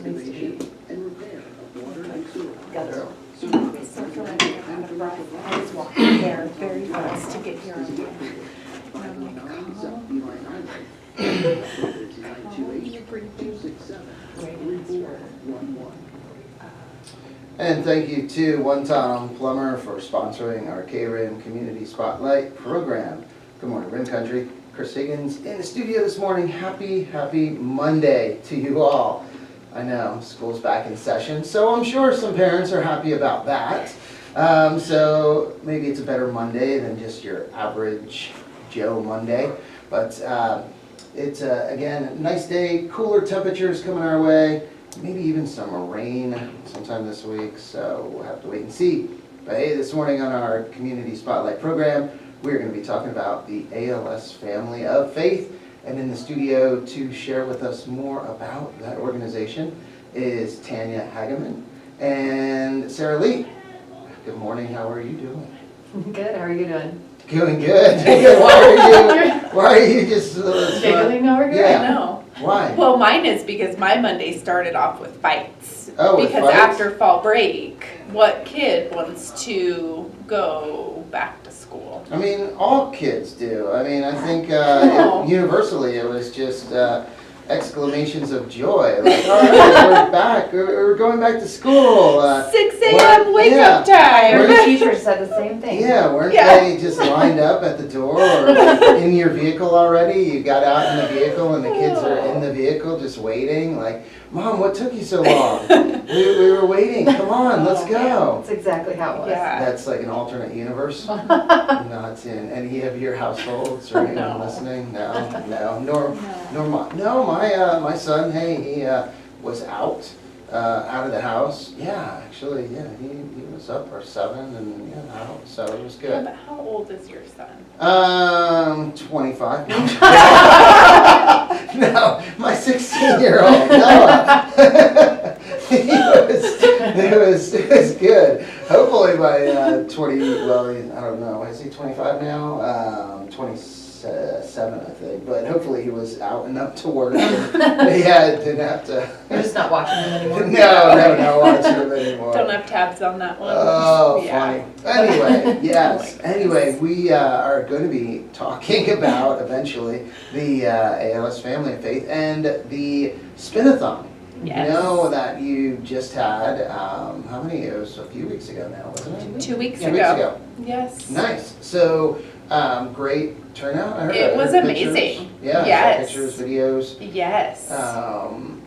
excavation and repair of water and sewer lines. I still feel like I'm out of breath. I was walking there very fast to get here. And I'm like, And thank you to One Tom Plumber for sponsoring our KRIM Community Spotlight program. Good morning, Rim Country. Chris Higgins in the studio this morning. Happy Monday to you all. I know, school's back in session, so I'm sure some parents are happy about that. So maybe it's a better Monday than just your average Joe Monday. But it's, again, a nice day, cooler temperatures coming our way. Maybe even some rain sometime this week, so we'll have to wait and see. But hey, this morning on our Community Spotlight program, we're going to be talking about the ALS Family of Faith. And in the studio to share with us more about that organization is Tanya Hageman and Sarah Lee. Good morning, how are you doing? Good, how are you doing? Doing good. Why are you just Giggling over here? Yeah. I know. Why? Well, mine is because my Monday started off with fights. Oh, with because fights? after fall break, what kid wants to go back to school? I mean, all kids do. I mean, I think No. universally it was just exclamations of joy. Like, all right, we're back. We're going back to school. 6 a.m. wake up time. Every teacher said the same thing. Yeah, weren't Yeah. they just lined up at the door or in your vehicle already? You got out in the vehicle and the kids are in the vehicle just waiting. Like, Mom, what took you so long? we were waiting. Come on, let's go. That's exactly how it was. Yeah. That's like an alternate universe. Not in any of your households or anyone No. listening? No. Nor my son, hey, he was out of the house. Yeah, actually, yeah, he was up for 7 and out, so it was Yeah, good. but how old is your son? 25. No, my 16-year-old Noah. It was good. Hopefully by 20, well, I don't know, is he 25 now? 27, I think. But hopefully he was out and up to work. And he didn't have to. You're just not watching them anymore? No, watching him anymore. Don't have tabs on that one. Oh, Yeah. funny. Anyway, yes. Oh my Anyway, we are going to be talking about, eventually, the ALS Family of Faith and the Spinathon. Yes. You know that you just had, how many? It was a few weeks ago now, wasn't it? 2 weeks 2 ago. weeks ago. Yes. Nice. So, great turnout. I heard. It was amazing. Pictures. Yeah, I Yes. saw pictures, videos. Yes.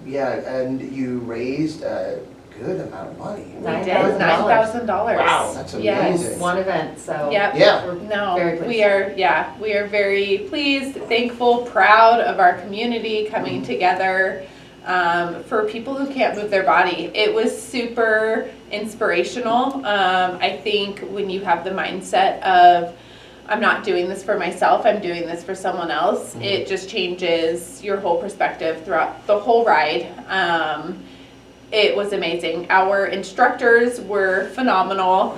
Yeah, and you raised a good amount of money. We did $9,000. $9,000. Wow, that's Yes. amazing. One event, so. Yep. Yeah. We're No, very pleased. we are very pleased, thankful, proud of our community coming together for people who can't move their body. It was super inspirational. I think when you have the mindset of, I'm not doing this for myself, I'm doing this for someone else, it just changes your whole perspective throughout the whole ride. It was amazing. Our instructors were phenomenal.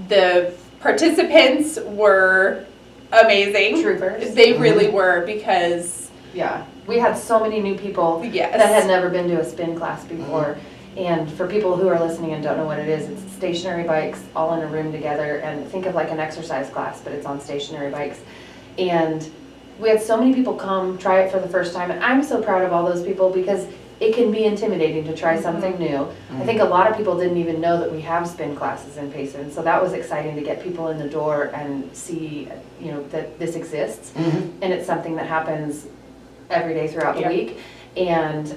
The participants were amazing. Troopers. They really were, because Yeah, we had so many new people yes. that had never been to a spin class before. And for people who are listening and don't know what it is, it's stationary bikes all in a room together, and think of like an exercise class, but it's on stationary bikes. And we had so many people come try it for the first time, and I'm so proud of all those people because it can be intimidating to try something new. I think a lot of people didn't even know that we have spin classes in Payson, so that was exciting to get people in the door and see, you know, that this exists, and it's something that happens every day throughout the week. And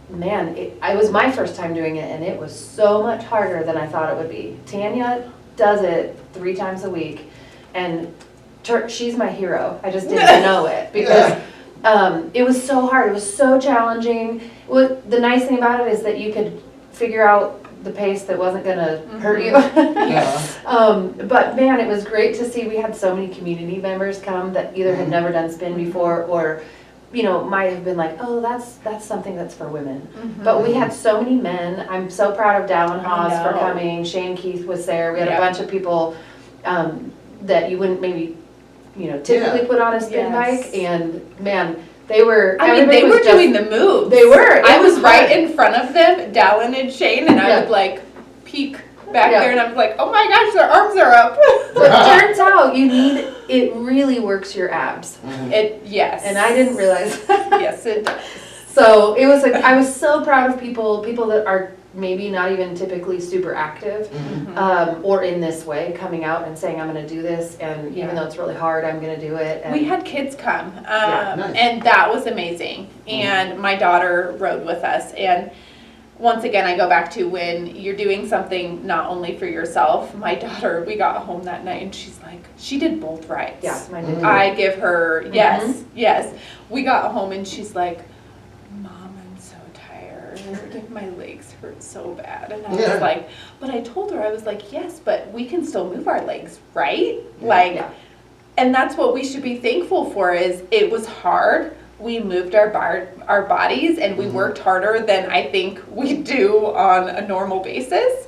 man, it was my first time doing it, and it was so much harder than I thought it would be. Tanya does it 3 times a week, and she's my hero. I just didn't know it because it was so hard. It was so challenging. The nice thing about it is that you could figure out the pace that wasn't going to hurt you. But man, it was great to see. We had so many community members come that either had never done spin before or, you know, might have been like, oh, that's something that's for women. But we had so many men. I'm so proud of Dallin Haas for coming. Shane Keith was there. We had a bunch of people that you wouldn't maybe, you know, typically put on a spin bike. And man, they were. I mean, they were doing the moves. They were. I in front of them, Dallin and Shane, and I would like peek back there, and I was like, oh my gosh, their arms are up. But it turns out it really works your abs. Yes. And I didn't realize. Yes, it does. So it was I was so proud of people that are maybe not even typically super active, or in this way, coming out and saying, I'm gonna do this, and even though it's really hard, I'm gonna do it. And we had kids come, Nice. and that was amazing. And my daughter rode with us, and once again, I go back to when you're doing something not only for yourself. My daughter, we got home that night, and she's like, she did both rides. yeah, mine did. I give her, yes. We got home, and she's like, Mom, I'm so tired. My legs hurt so bad. And I was like, but I told her, I was like, yes, but we can still move our legs, right? And that's what we should be thankful for. Is it was hard. We moved our bodies, and we worked harder than I think we do on a normal basis.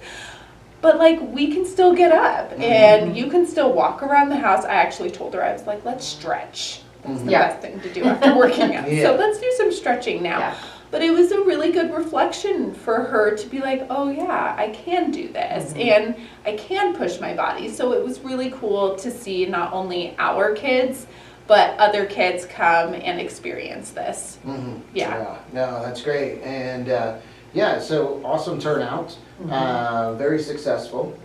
But like, we can still get up, and you can still walk around the house. I actually told her, I was like, let's stretch. That's the best thing to do after working out. So let's do some stretching now. Yeah. But it was a really good reflection for her to be like, oh yeah, I can do this, and I can push my body. So it was really cool to see not only our kids, but other kids come and experience this. No, that's great. And so awesome turnout, very successful.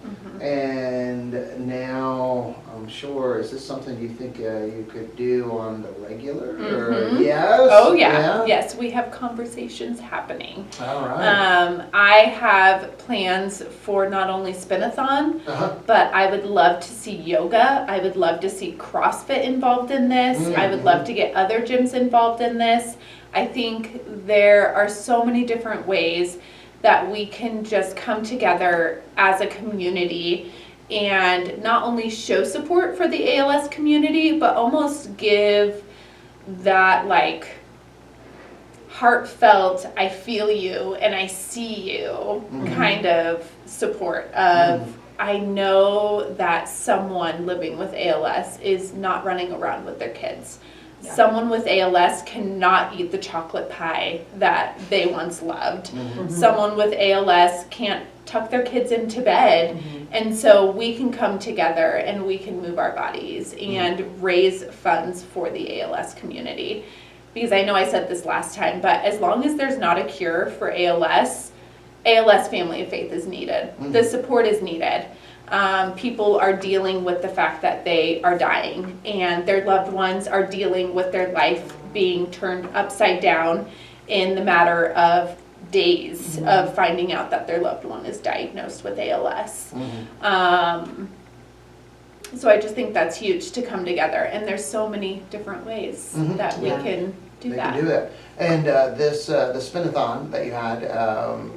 And now I'm sure, is this something you think you could do on the regular? Or yes? Oh yeah. Yes, we have conversations happening. All right. I have plans for not only Spinathon, but I would love to see yoga. I would love to see CrossFit involved in this. I would love to get other gyms involved in this. I think there are so many different ways that we can just come together as a community and not only show support for the ALS community, but almost give that like heartfelt, I feel you and I see you kind of support of, I know that someone living with ALS is not running around with their kids. Someone with ALS cannot eat the chocolate pie that they once loved. Someone with ALS can't tuck their kids into bed. And so we can come together and we can move our bodies and raise funds for the ALS community. Because I know I said this last time, but as long as there's not a cure for ALS, ALS Family of Faith is needed. The support is needed. People are dealing with the fact that they are dying and their loved ones are dealing with their life being turned upside down in the matter of days of finding out that their loved one is diagnosed with ALS. So I just think that's huge to come together, and there's so many different ways that we can do that. And this the Spinathon that you had,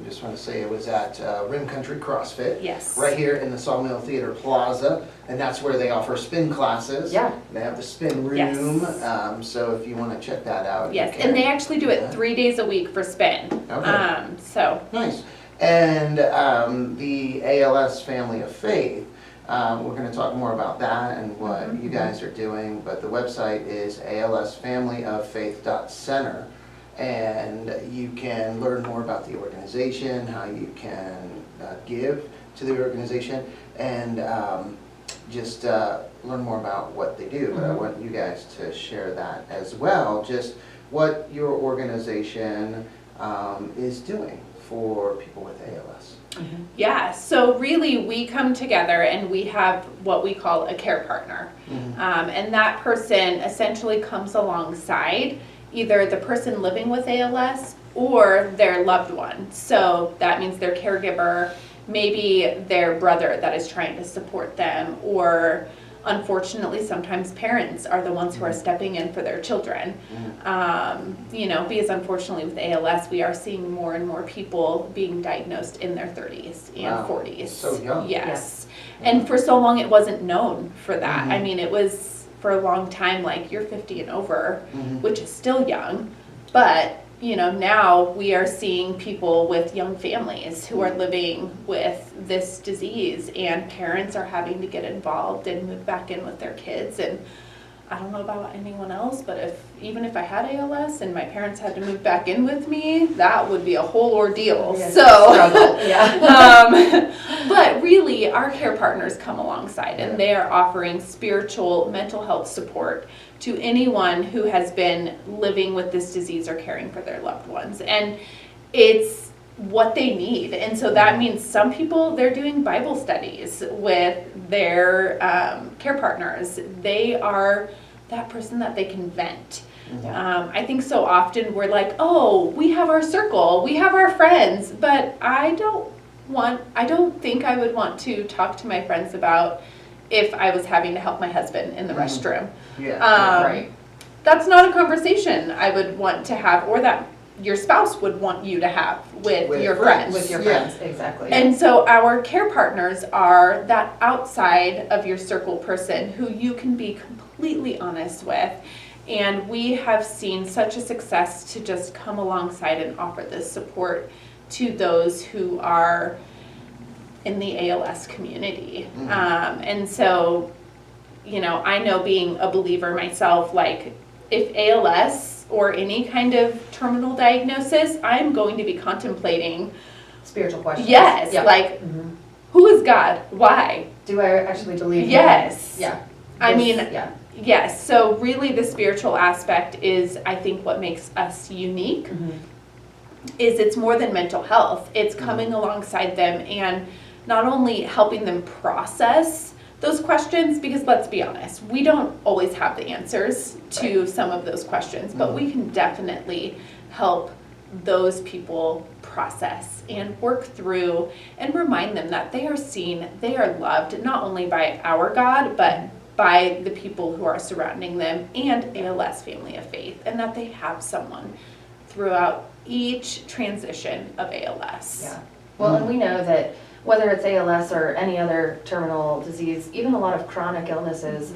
just want to say it was at Rim Country CrossFit. Yes. Right here in the Sawmill Theater Plaza, and that's where they offer spin classes. Yeah. They have the spin room, so if you want to check that out. Yes, you can. and they actually do it 3 days a week for spin. Okay. So. Nice. And the ALS Family of Faith, we're going to talk more about that and what you guys are doing, but the website is alsfamilyoffaith.center, and you can learn more about the organization, how you can give to the organization, and just learn more about what they do. But I want you guys to share that as well, just what your organization is doing for people with ALS. Yeah, so really we come together and we have what we call a care partner. And that person essentially comes alongside either the person living with ALS or their loved one. So that means their caregiver, maybe their brother that is trying to support them, or unfortunately sometimes parents are the ones who are stepping in for their children. Because unfortunately with ALS we are seeing more and more people being diagnosed in their 30s and 40s. So young. Yes. And for so long it wasn't known for that. I mean, it was for a long time like you're 50 and over, which is still young, but now we are seeing people with young families who are living with this disease, and parents are having to get involved and move back in with their kids. And I don't know about anyone else, but even if I had ALS and my parents had to move back in with me, that would be a whole ordeal. Yes, So, struggle, yeah. but really, our care partners come alongside, and they are offering spiritual, mental health support to anyone who has been living with this disease or caring for their loved ones. And it's what they need. And so that means some people, they're doing Bible studies with their care partners. They are that person that they can vent. I think so often we're like, oh, we have our circle, we have our friends, but I don't think I would want to talk to my friends about if I was having to help my husband in the restroom. Right. That's not a conversation I would want to have, or that your spouse would want you to have with your friends. With your friends, exactly. And so our care partners are that outside of your circle person who you can be completely honest with. And we have seen such a success to just come alongside and offer this support to those who are in the ALS community. And so, I know being a believer myself, like if ALS or any kind of terminal diagnosis, I'm going to be contemplating spiritual questions. Yes, like who is God? Why? Do I actually believe? Yes. Yeah. Yes. So really, the spiritual aspect is, I think, what makes us unique. Is it's more than mental health. It's coming alongside them and not only helping them process those questions, because let's be honest, we don't always have the answers to some of those questions, but we can definitely help those people process and work through and remind them that they are seen, they are loved, not only by our God, but by the people who are surrounding them and ALS Family of Faith, and that they have someone throughout each transition of ALS. Yeah. Well, and we know that whether it's ALS or any other terminal disease, even a lot of chronic illnesses,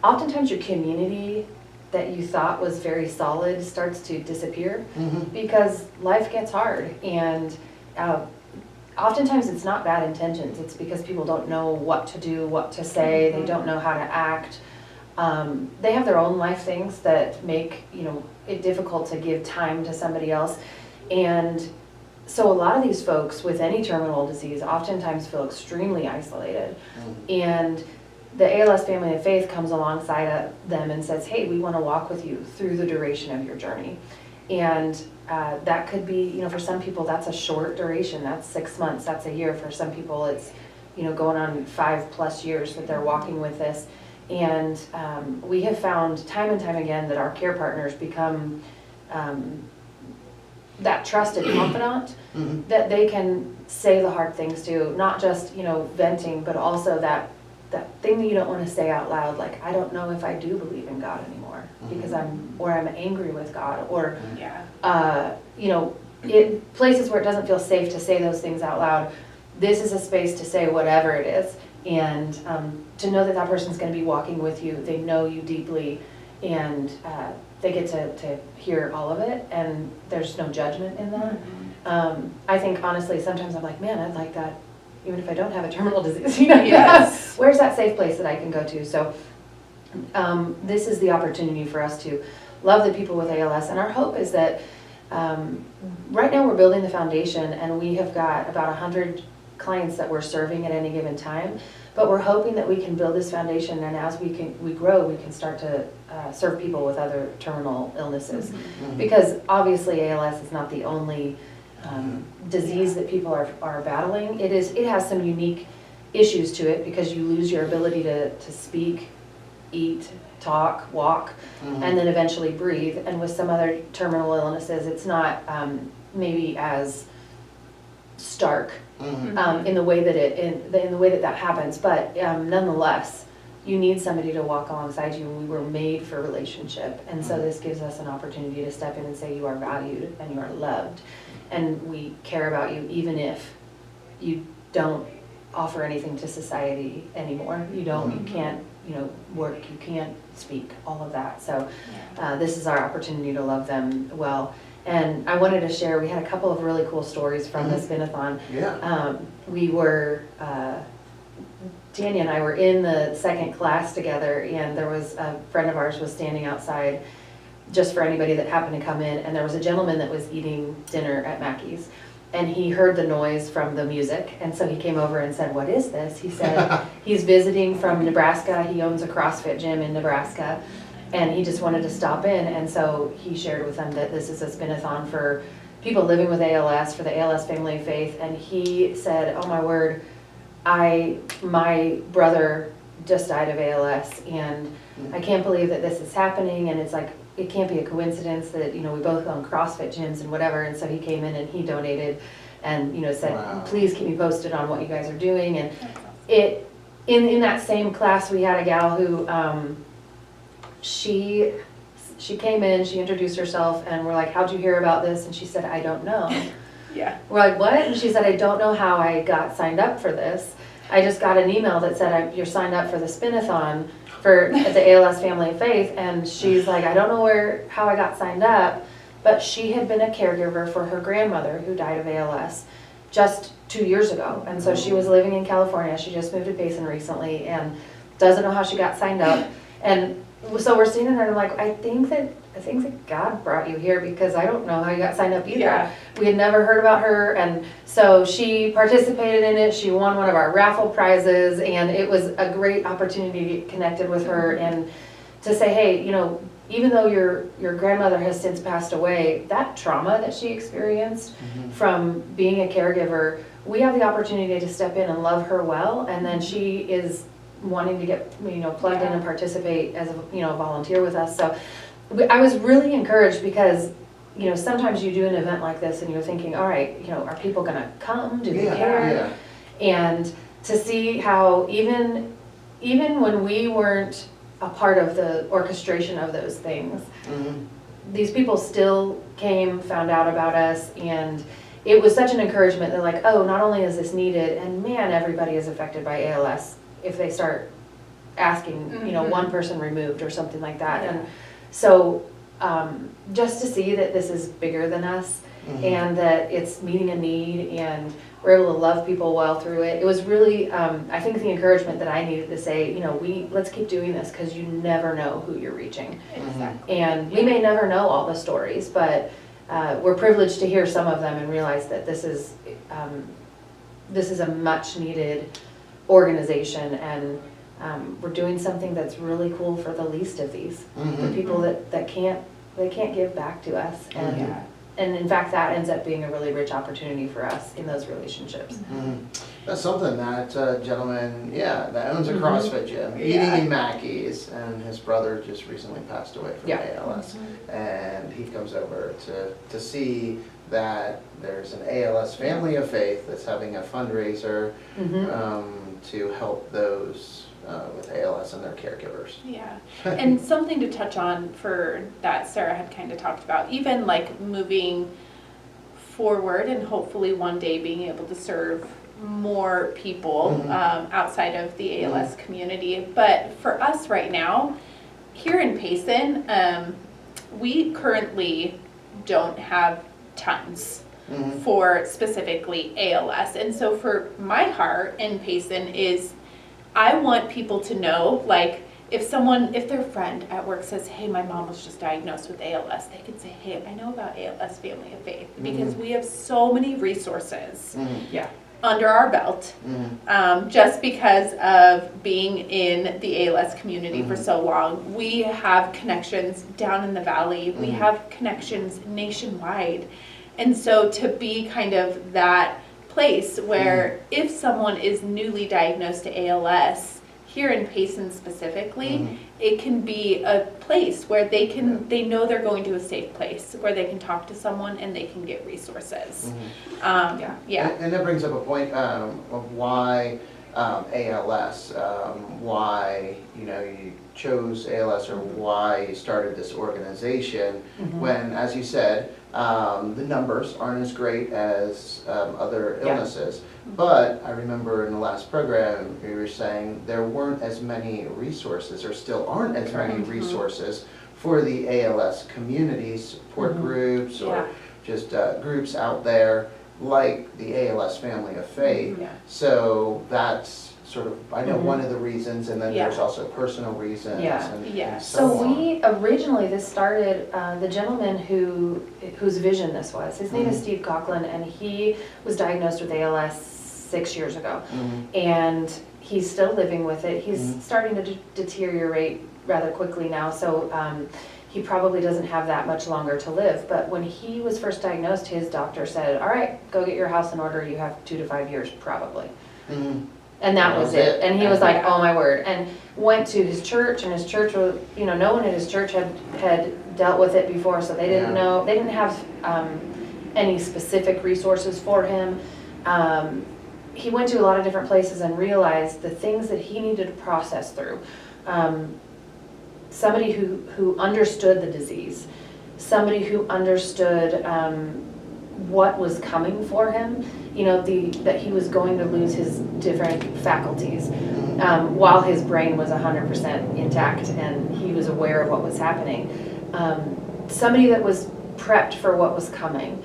oftentimes your community that you thought was very solid starts to disappear because life gets hard. And oftentimes it's not bad intentions. It's because people don't know what to do, what to say. They don't know how to act. They have their own life things that make it difficult to give time to somebody else. And so a lot of these folks with any terminal disease oftentimes feel extremely isolated. And the ALS Family of Faith comes alongside them and says, hey, we want to walk with you through the duration of your journey. And that could be, for some people that's a short duration, that's 6 months, that's a year. For some people it's, going on 5+ years that they're walking with this. And we have found time and time again that our care partners become that trusted confidant that they can say the hard things to, not just, venting, but also that thing that you don't want to say out loud, like, I don't know if I do believe in God anymore because I'm angry with God, or, in places where it doesn't feel safe to say those things out loud. This is a space to say whatever it is, and to know that that person's going to be walking with you. They know you deeply, and they get to hear all of it, and there's no judgment in that. I think honestly, sometimes I'm like, man, I'd like that, even if I don't have a terminal disease. Yes. Where's that safe place that I can go to? So this is the opportunity for us to love the people with ALS, and our hope is that right now we're building the foundation, and we have got about 100 clients that we're serving at any given time. But we're hoping that we can build this foundation, and as we grow, we can start to serve people with other terminal illnesses. Because obviously ALS is not the only disease that people are battling. It has some unique issues to it, because you lose your ability to speak, eat, talk, walk, and then eventually breathe. And with some other terminal illnesses, it's not maybe as stark in the way that that happens, but nonetheless, you need somebody to walk alongside you, and we were made for relationship. And so this gives us an opportunity to step in and say, you are valued and you are loved, and we care about you even if you don't offer anything to society anymore. You can't work, you can't speak, all of that. So this is our opportunity to love them well. And I wanted to share, we had a couple of really cool stories from this spin-a-thon. We were Tanya and I were in the second class together, and there was a friend of ours was standing outside just for anybody that happened to come in, and there was a gentleman that was eating dinner at Mackey's, and he heard the noise from the music, and so he came over and said, "What is this?" He said he's visiting from Nebraska. He owns a CrossFit gym in Nebraska, and he just wanted to stop in, and so he shared with them that this is a spin-a-thon for people living with ALS, for the ALS Family of Faith, and he said, "Oh my word, my brother just died of ALS, and I can't believe that this is happening, and it's like, it can't be a coincidence that, you know, we both own CrossFit gyms and whatever," and so he came in and he donated and, you know, said, Wow. "Please keep me posted on what you guys are doing," and in that same class, we had a gal who, she came in, she introduced herself, and we're like, "How'd you hear about this?" And she said, "I don't know." Yeah. We're like, "What?" And she said, "I don't know how I got signed up for this. I just got an email that said you're signed up for the spin-a-thon for the ALS Family of Faith." And she's like, "I don't know how I got signed up," but she had been a caregiver for her grandmother who died of ALS just 2 years ago. And so she was living in California. She just moved to Payson recently and doesn't know how she got signed up. And so we're seeing her, and I'm like, I think that God brought you here, because I don't know how you got signed up either. Yeah. We had never heard about her, and so she participated in it. She won one of our raffle prizes, and it was a great opportunity to get connected with her and to say, hey, you know, even though your grandmother has since passed away, that trauma that she experienced from being a caregiver, we have the opportunity to step in and love her well, and then she is wanting to get, you know, plugged in and participate as a, you know, volunteer with us. So I was really encouraged, because, you know, sometimes you do an event like this and you're thinking, all right, you know, are people gonna come? Do they care? And to see how even when we weren't a part of the orchestration of those things, these people still came, found out about us, and it was such an encouragement. They're like, oh, not only is this needed, and man, everybody is affected by ALS if they start asking, you know, one person removed or something like that. And so just to see that this is bigger than us, and that it's meeting a need, and we're able to love people well through it. It was really, I think, the encouragement that I needed to say, you know, let's keep doing this, because you never know who you're reaching. Exactly. And we may never know all the stories, but we're privileged to hear some of them and realize that this is a much needed organization, and we're doing something that's really cool for the least of these, the people that can't give back to us, and in fact that ends up being a really rich opportunity for us in those relationships. That's something that gentleman, that owns a CrossFit gym, eating in Mackey's, and his brother just recently passed away from ALS, and he comes over to see that there's an ALS Family of Faith that's having a fundraiser to help those with ALS and their caregivers. Yeah, and something to touch on for that Sarah had kind of talked about, even like moving forward and hopefully one day being able to serve more people outside of the ALS community. But for us right now, here in Payson, we currently don't have tons for specifically ALS. And so for my heart in Payson is, I want people to know, like, if their friend at work says, hey, my mom was just diagnosed with ALS, they can say, hey, I know about ALS Family of Faith, because we have so many resources under our belt, just because of being in the ALS community for so long. We have connections down in the valley, we have connections nationwide, and so to be kind of that place where if someone is newly diagnosed to ALS, here in Payson specifically, it can be a place where they know they're going to a safe place, where they can talk to someone and they can get resources. And that brings up a point of why ALS, why you chose ALS, or why you started this organization, when, as you said, the numbers aren't as great as other illnesses. But I remember in the last program you were saying there weren't as many resources, or still aren't as many resources for the ALS community, support groups, or just groups out there like the ALS Family of Faith. So that's sort of, I know one of the reasons, and then Yeah. there's also personal reasons. Yeah. And Yeah. so So on. we originally, this started, the gentleman whose vision this was, his name is Mhm. Steve Coughlin, and he was diagnosed with ALS 6 years ago. Mhm. And he's still living with it. He's Mhm. starting to deteriorate rather quickly now, so he probably doesn't have that much longer to live. But when he was first diagnosed, his doctor said, all right, go get your house in order. You have 2 to 5 years probably. Mhm. And that was it. And he was like, Yeah. oh my word. And went to his church, and his church was, you know, no one at his church had dealt with it before, so they didn't Yeah. know, they didn't have any specific resources for him. He went to a lot of different places and realized the things that he needed to process through. Somebody who understood the disease, somebody who understood what was coming for him, you know, that he was going to lose his different faculties while his brain was 100% intact and he was aware of what was happening. Somebody that was prepped for what was coming.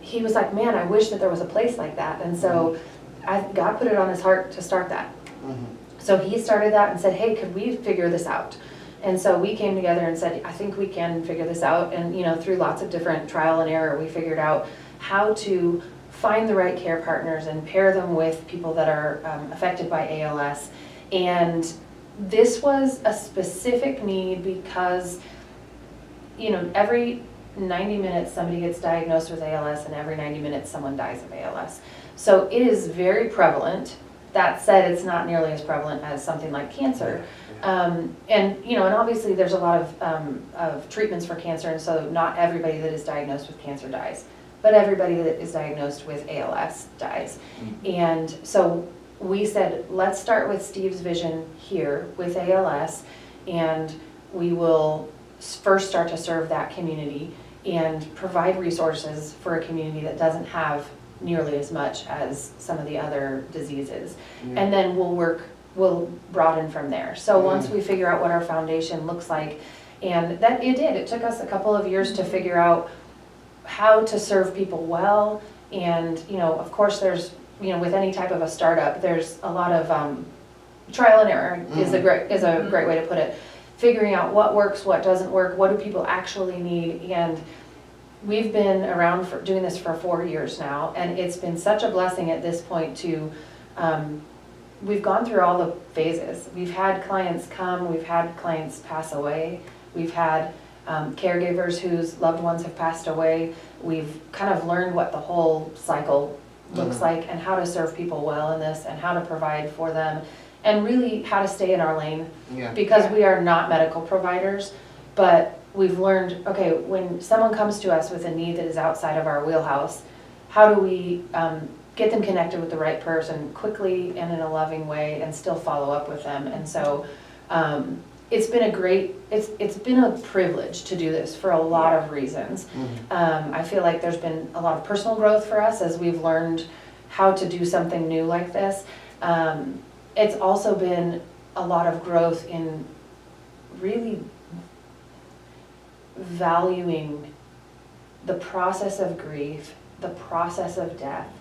He was like, man, I wish that there was a place like that. And so God put it on his heart to start that. Mhm. So he started that and said, hey, could we figure this out? And so we came together and said, I think we can figure this out. And, you know, through lots of different trial and error, we figured out how to find the right care partners and pair them with people that are affected by ALS. And this was a specific need because, you know, every 90 minutes somebody gets diagnosed with ALS, and every 90 minutes someone dies of ALS. So it is very prevalent. That said, it's not nearly as prevalent as something like cancer. And, you know, and obviously there's a lot of treatments for cancer, and so not everybody that is diagnosed with cancer dies, but everybody that is diagnosed with ALS dies. And so we said, let's start with Steve's vision here with ALS, and we will first start to serve that community and provide resources for a community that doesn't have nearly as much as some of the other diseases. Yeah. And then we'll broaden from there. So once we figure out what our foundation looks like, and that it took us a couple of years to figure out how to serve people well. And, you know, of course there's, you know, with any type of a startup, there's a lot of trial and error is a great way to put it. Figuring out what works, what doesn't work, what do people actually need. And we've been around for doing this for 4 years now, and it's been such a blessing at this point to, we've gone through all the phases. We've had clients come, we've had clients pass away, we've had caregivers whose loved ones have passed away. We've kind of learned what the whole cycle looks like and how to serve people well in this and how to provide for them and really how to stay in our lane. Yeah. Because we are not medical providers, but we've learned, okay, when someone comes to us with a need that is outside of our wheelhouse, how do we get them connected with the right person quickly and in a loving way and still follow up with them? And so it's been it's been a privilege to do this for a lot of reasons. I feel like there's been a lot of personal growth for us as we've learned how to do something new like this. It's also been a lot of growth in really valuing the process of grief, the process of death,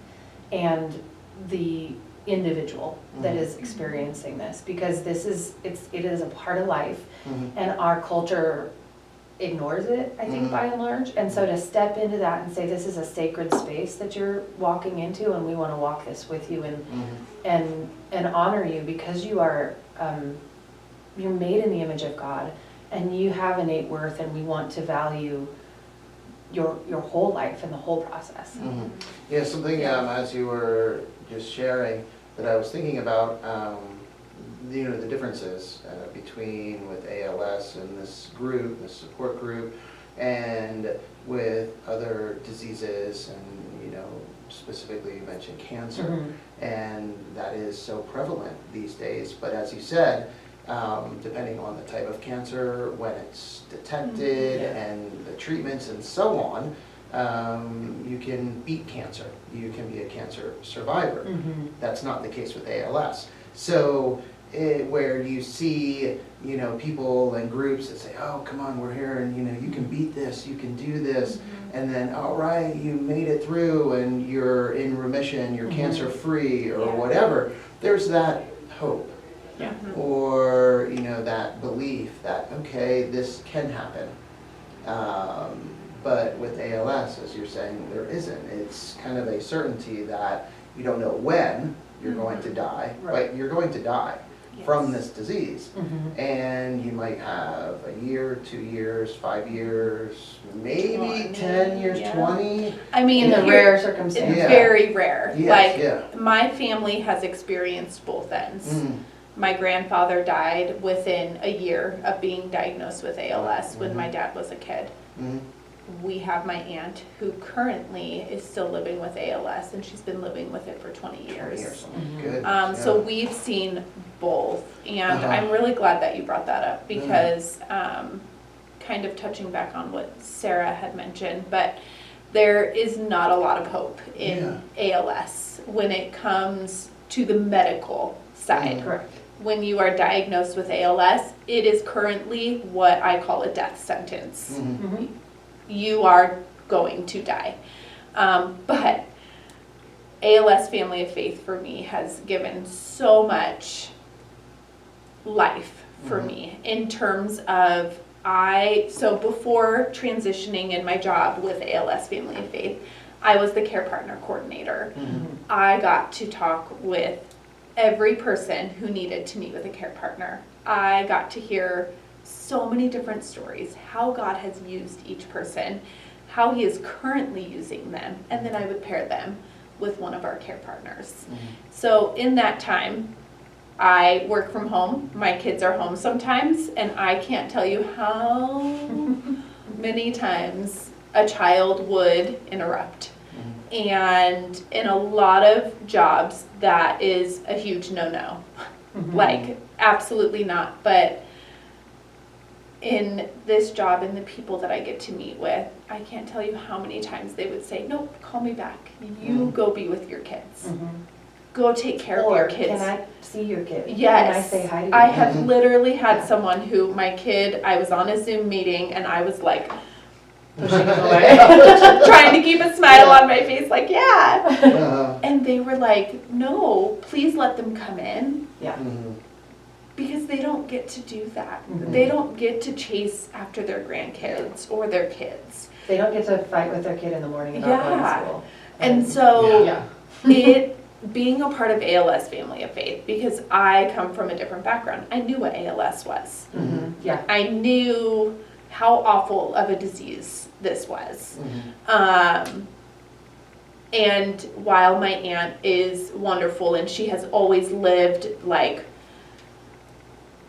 and the individual that is experiencing this, because it is a part of life, and our culture ignores it, I think, by and large. And so to step into that and say, this is a sacred space that you're walking into, and we want to walk this with you and honor you because you are you're made in the image of God, and you have innate worth, and we want to value your whole life and the whole process. Yeah, something as you were just sharing that I was thinking about, you know, the differences between with ALS and this group, this support group, and with other diseases, and, you know, specifically you mentioned cancer, and that is so prevalent these days. But as you said, depending on the type of cancer, when it's detected, and the treatments and so on, you can beat cancer. You can be a cancer survivor. That's not the case with ALS. So where you see, you know, people and groups that say, oh, come on, we're here, and, you know, you can beat this, you can do this, and then, all right, you made it through, and you're in remission, you're cancer-free, or Yeah. whatever. There's that hope. Yeah. Or, you know, that belief that, okay, this can happen. But with ALS, as you're saying, there isn't. It's kind of a certainty that you don't know when you're going to die, Right. but you're going to die Yes. from this disease. Mhm. And you might have a year, 2 years, 5 years, maybe 20, 10 years, yeah. 20. I mean, In the here- rare it's circumstance. Yeah. very rare. Yes, Like, yeah. my family has experienced both ends. Mm, My grandfather died within a year of being diagnosed with ALS when my dad was a kid. mm, We have my aunt who currently is still living with ALS, and she's been living with it for 20 years. Mhm. Good. So yeah. we've seen both, and Uh-huh. I'm really glad that you brought that up because kind of touching back on what Sarah had mentioned, but there is not a lot of hope in ALS when it comes to the medical side. Correct. When you are diagnosed with ALS, it is currently what I call a death sentence. Mhm. Mhm. You are going to die. But ALS Family of Faith for me has given so much life for me in terms of so before transitioning in my job with ALS Family of Faith, I was the care partner coordinator. Mhm. I got to talk with every person who needed to meet with a care partner. I got to hear so many different stories, how God has used each person, how he is currently using them, and then I would pair them with one of our care partners. So in that time, I work from home, my kids are home sometimes, and I can't tell you how many times a child would interrupt. And in a lot of jobs, that is a huge no-no. Like, absolutely not. But in this job and the people that I get to meet with, I can't tell you how many times they would say, nope, call me back. You go be with your kids. Go take care of your Or kids. can I see your kid? Yes. Can I say hi to you? I have Mhm. literally had Yeah. someone who, my kid, I was on a Zoom meeting and I was like, Pushing him away. trying to keep a smile on my face, like, yeah. Uh-huh. And they were like, no, please let them come in. Mhm. Because they don't get to do that. Mhm. They don't get to chase after their grandkids or their kids. They don't get to fight with their kid in the morning about going Yeah. to school. And so Yeah. being a part of ALS Family of Faith, because I come from a different background, I knew what ALS was. Mhm. Yeah. I knew how awful of a disease this was. And while my aunt is wonderful and she has always lived, like,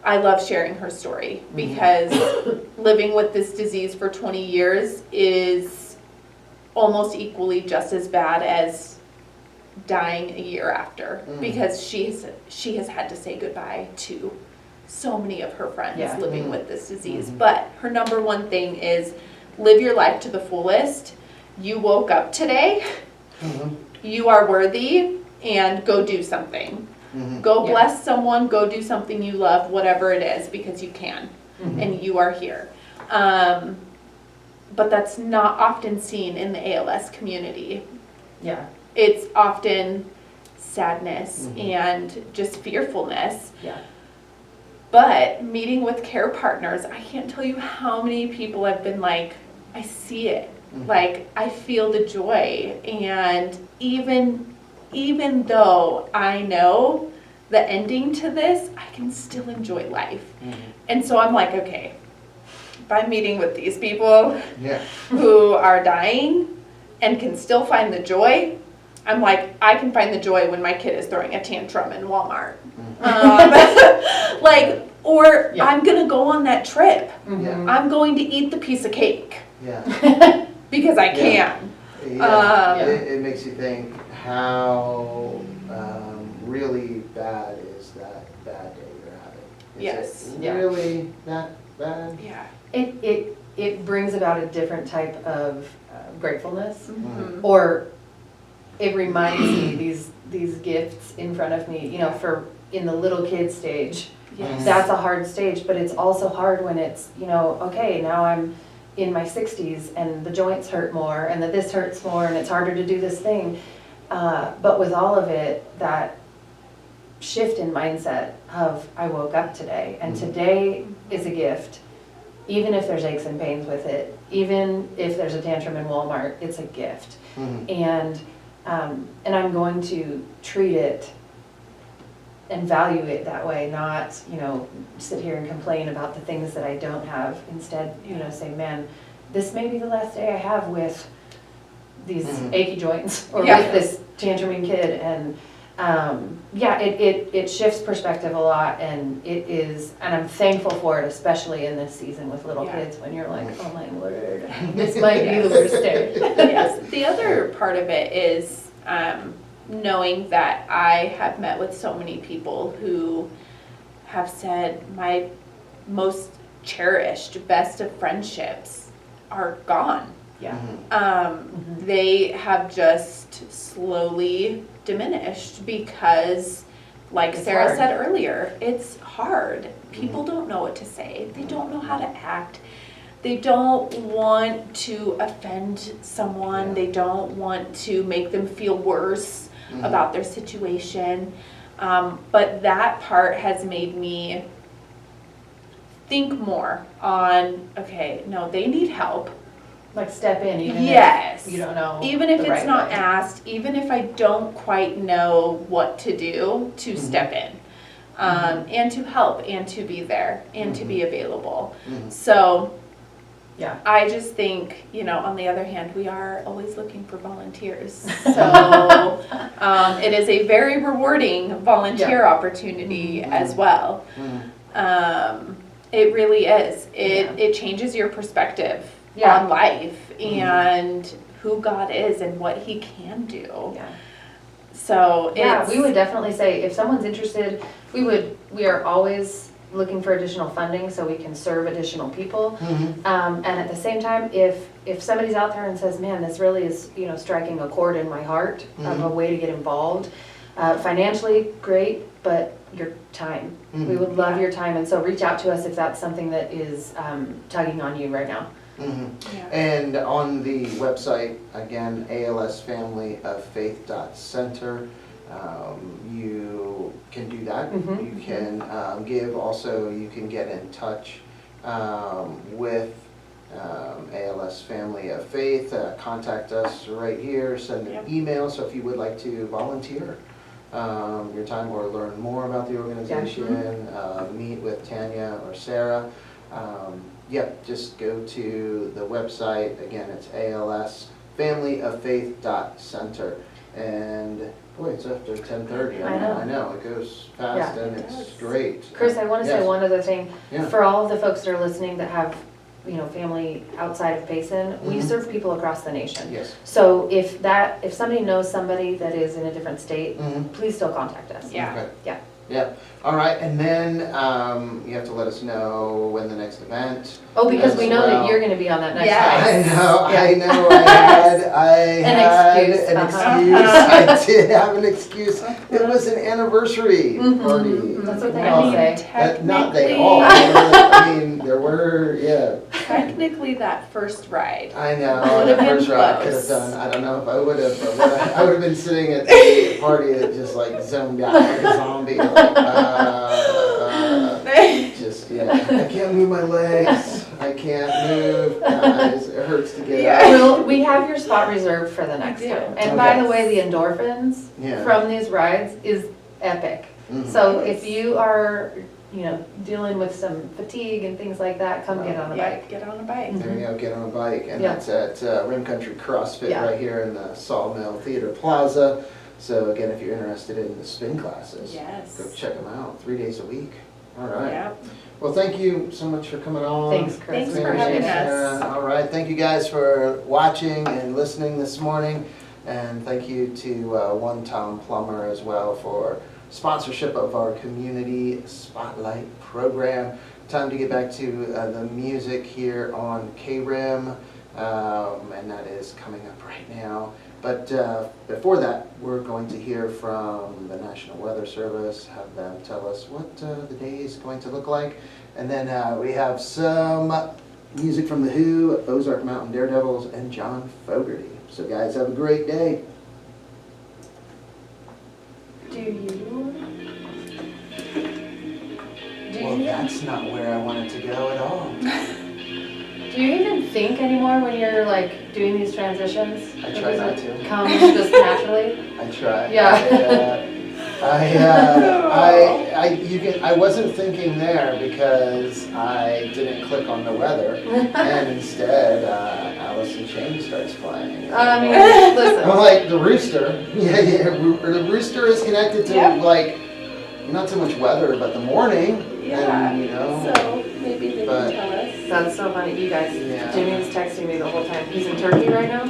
I love sharing her story because living with this disease for 20 years is almost equally just as bad as dying a year after, because she has had to say goodbye to so many of her friends Yeah. living with this disease. But her number one thing is live your life to the fullest. You woke up today, you are worthy, and go do something. Go Yeah. bless someone, go do something you love, whatever it is, because you can, and you are here. But that's not often seen in the ALS community. Yeah. It's often sadness and just fearfulness. Yeah. But meeting with care partners, I can't tell you how many people have been like, I see it. Like, I feel the joy. And even though I know the ending to this, I can still enjoy life. And so I'm like, okay, if I'm meeting with these people Yeah. who are dying and can still find the joy, I'm like, I can find the joy when my kid is throwing a tantrum in Walmart. Or Yeah. I'm gonna go on that trip. Mhm. I'm going to eat the piece of cake Yeah. because I Yeah. can. Yeah. Um, It makes you think how really bad is that bad day you're having? Is Yes. it Yeah. really that bad? Yeah. It brings about a different type of gratefulness, Mhm. or it reminds me these gifts in front of me. You know, for in the little kid stage. Yes. That's a hard stage, but it's also hard when it's, okay, now I'm in my 60s and the joints hurt more and that this hurts more and it's harder to do this thing. But with all of it, that shift in mindset of I woke up today and today is a gift. Even if there's aches and pains with it, even if there's a tantrum in Walmart, it's a gift. And I'm going to treat it and value it that way, not, sit here and complain about the things that I don't have. Instead, say, man, this may be the last day I have with these achy joints or with this tantruming kid. And it shifts perspective a lot, and I'm thankful for it, especially in this season with little kids when you're like, oh my word, this might be the worst day. Yes, the other part of it is knowing that I have met with so many people who have said my most cherished, best of friendships are gone. Yeah. They have just slowly diminished because, like It's Sarah hard. said earlier, it's hard. People don't know what to say. They don't know how to act. They don't want to offend someone. They don't want to make them feel worse about their situation. But that part has made me think more on, okay, no, they need help. Like step in, even Yes. if you don't know. Even if the it's right not way. asked, even if I don't quite know what to do, to step in. And to help, and to be there, and to be available. So, Yeah. I just think, on the other hand, we are always looking for volunteers. So, it is a very rewarding volunteer opportunity as well. It really is. It changes your perspective on life and who God is and what He can do. Yeah. So We would definitely say if someone's interested, we are always looking for additional funding so we can serve additional people. And at the same time, if somebody's out there and says, man, this really is, striking a chord in my heart of a way to get involved, financially, great, but your time. We would love your time. And so reach out to us if that's something that is tugging on you right now. And on the website, again, ALS Family of Faith.center, you can do that. You can give. Also, you can get in touch with ALS Family of Faith. Contact us right here. Send an email. So if you would like to volunteer your time or learn more about the organization, meet with Tanya or Sarah, just go to the website. Again, it's ALS Family of Faith.center. And boy, it's after 10:30. I know, it goes fast and it's great. Chris, I want to say one other thing. Yeah. For all of the folks that are listening that have, family outside of Payson, we serve people across the nation. Yes. So if somebody knows somebody that is in a different state, please still contact us. Okay. Yeah. Yeah. All right, and then you have to let us know when the next event. Oh, because as we know well. that you're going to be on that next Yes. one. I know. I had an excuse. I did have an excuse. It was an anniversary party. That's what they all say. Not they all. I mean, there were, Technically, that first ride. I know. Would have The been first ride I could have close. done. I don't know if I would have, but I would have been sitting at the party that just like zoned out like a zombie. I can't move my legs. I can't move. It hurts to get up. Well, we have your spot reserved for the next do. time. And by the way, the endorphins Yeah. from these rides is epic. So if you are, dealing with some fatigue and things like that, come get on a bike. Get on a bike. There you go, get on a bike. And Yeah. that's at Rim Country CrossFit Yeah. right here in the Sawmill Theater Plaza. So again, if you're interested in the spin classes, Yes. go check them out 3 days a week. All right. Yep. Well, thank you so much for coming on. Thanks, Chris. Thanks for Mary having and us. Sarah. All right, thank you guys for watching and listening this morning. And thank you to One Tom Plumber as well for sponsorship of our Community Spotlight program. Time to get back to the music here on KRIM. and that is coming up right now. But before that, we're going to hear from the National Weather Service, have them tell us what the day is going to look like. And then we have some music from The Who, Ozark Mountain Daredevils, and John Fogerty. So guys, have a great day. Well, that's not where I wanted to go at all. Do you even think anymore when you're like doing these transitions? I try not to. Comes just naturally? I try. Yeah. I wasn't thinking there because I didn't click on the weather, and instead Alice in Chains starts playing. I mean, listen. I'm like, the rooster. Yeah, the rooster is connected to like not so much weather, but the morning. Yeah. And, you know. So maybe they can tell us. That's so funny. You guys, Yeah. Jimmy was texting me the whole time. He's in Turkey right now?